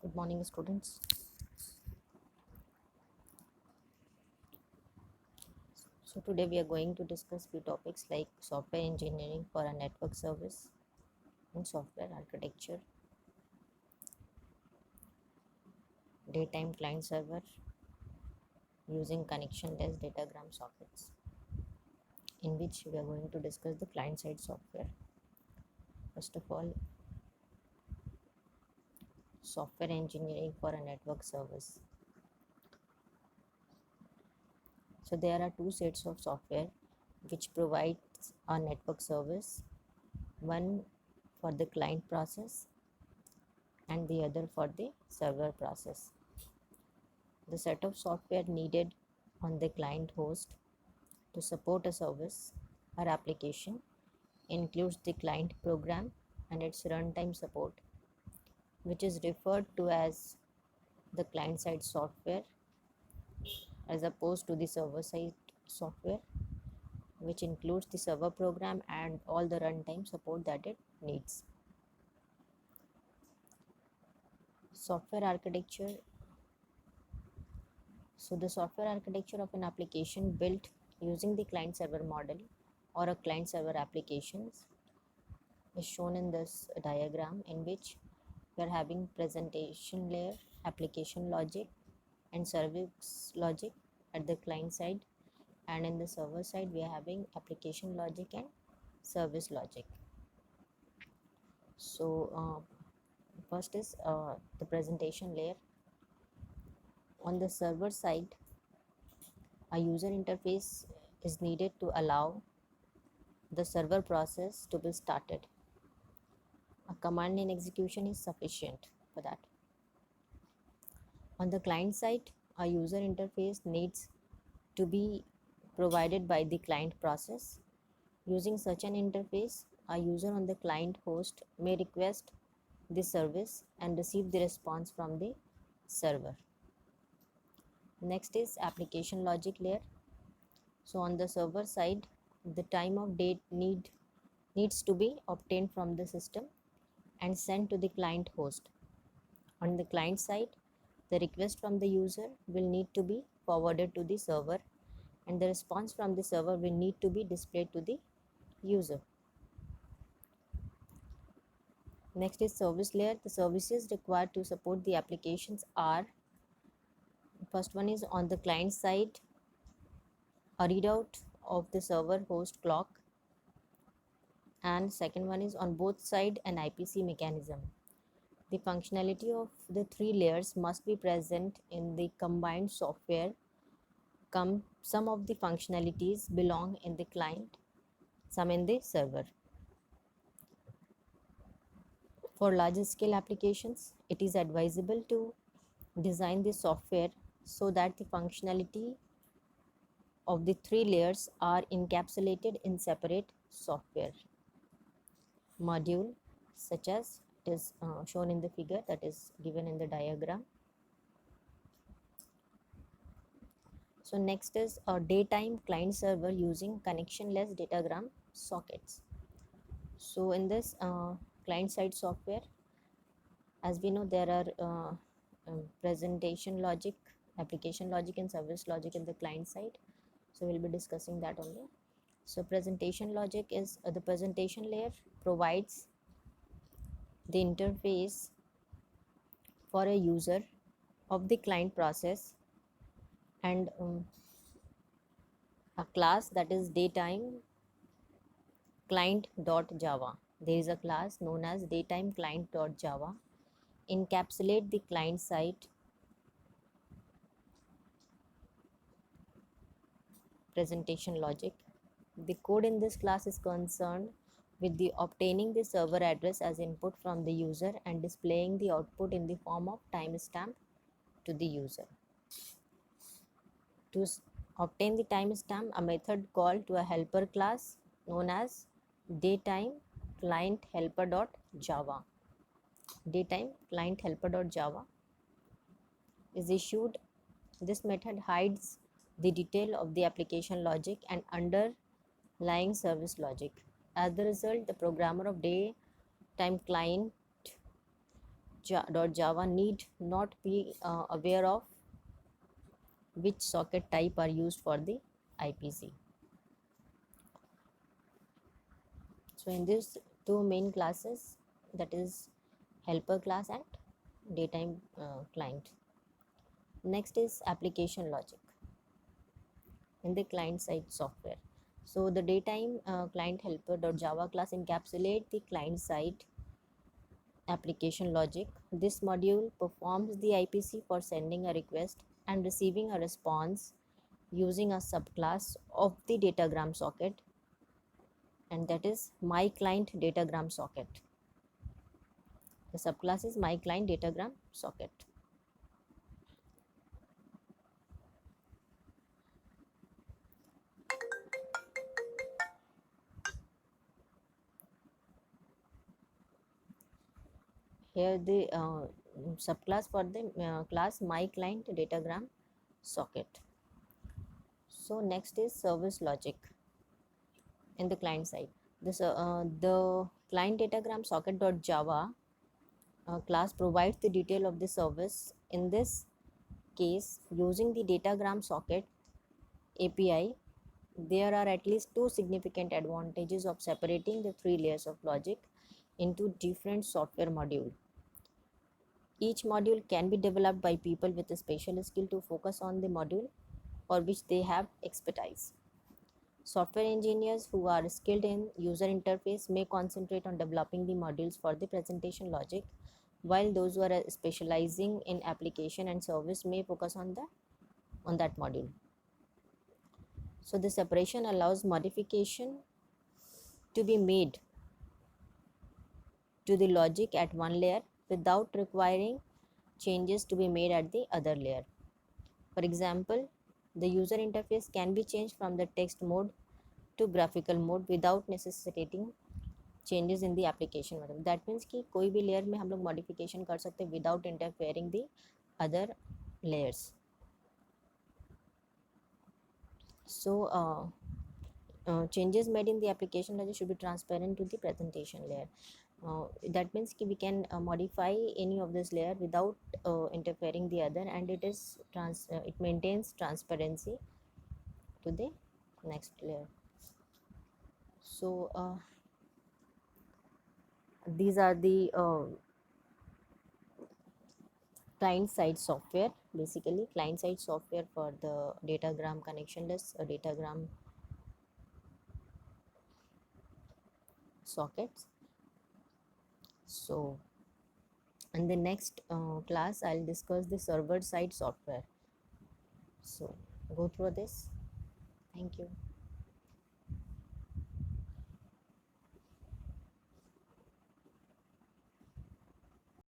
Good morning, students. So today we are going to discuss few topics like software engineering for a network service and software architecture, daytime client server using connectionless datagram sockets, in which we are going to discuss the client side software. First of all, software engineering for a network service. So there are two sets of software which provides a network service, one for the client process and the other for the server process. The set of software needed on the client host to support a service or application includes the client program and its runtime support, which is referred to as the client side software as opposed to the server side software, which includes the server program and all the runtime support that it needs. Software architecture. So the software architecture of an application built using the client server model or a client server applications is shown in this diagram, in which we are having presentation layer, application logic and service logic at the client side, and in the server side we are having application logic and service logic. So first is the presentation layer. On the server side, a user interface is needed to allow the server process to be started. A command line execution is sufficient for that. On the client side, a user interface needs to be provided by the client process. Using such an interface, a user on the client host may request the service and receive the response from the server. Next is application logic layer. So on the server side, the time of date needs to be obtained from the system and sent to the client host. On the client side, the request from the user will need to be forwarded to the server and the response from the server will need to be displayed to the user. Next is service layer. The services required to support the applications are, first one is on the client side, a readout of the server host clock, and second one is on both side an IPC mechanism. The functionality of the three layers must be present in the combined software. Some of the functionalities belong in the client, some in the server. For large scale applications, it is advisable to design the software so that the functionality of the three layers are encapsulated in separate software module, such as it is shown in the figure that is given in the diagram. So next is a daytime client server using connectionless datagram sockets. So in this client side software, as we know, there are presentation logic, application logic and service logic in the client side. So we'll be discussing that only. So presentation logic is the presentation layer provides the interface for a user of the client process and a class that is daytime client.java. There is a class known as daytime client.java encapsulate the client side presentation logic. The code in this class is concerned with the obtaining the server address as input from the user and displaying the output in the form of timestamp to the user. To obtain the timestamp, a method called to a helper class known as daytime client helper.java. Daytime client helper.java is issued. This method hides the detail of the application logic and underlying service logic. As the result, the programmer of daytime client .java need not be aware of which socket type are used for the IPC. So in these two main classes, that is helper class and daytime client. Next is application logic in the client side software. So the daytime client helper.java class encapsulate the client side application logic. This module performs the IPC for sending a request and receiving a response using a subclass of the datagram socket, and that is my client datagram socket. The subclass is my client datagram socket. Here the subclass for the class my client datagram socket. So next is service logic in the client side. The client datagram socket.java class provides the detail of the service. In this case, using the datagram socket API, there are at least two significant advantages of separating the three layers of logic into different software modules. Each module can be developed by people with a special skill to focus on the module for which they have expertise. Software engineers who are skilled in user interface may concentrate on developing the modules for the presentation logic, while those who are specializing in application and service may focus on that module. So the separation allows modification to be made to the logic at one layer without requiring changes to be made at the other layer. For example, the user interface can be changed from the text mode to graphical mode without necessitating changes in the application model. That means कि कोई भी layer में हम लोग modification कर सकते without interfering the other layers. So changes made in the application layer should be transparent to the presentation layer. That means we can modify any of this layer without interfering the other, and it maintains transparency to the next layer. So these are the client side software, basically client side software for the datagram connectionless datagram sockets. So in the next class I'll discuss the server side software. So go through this. Thank you.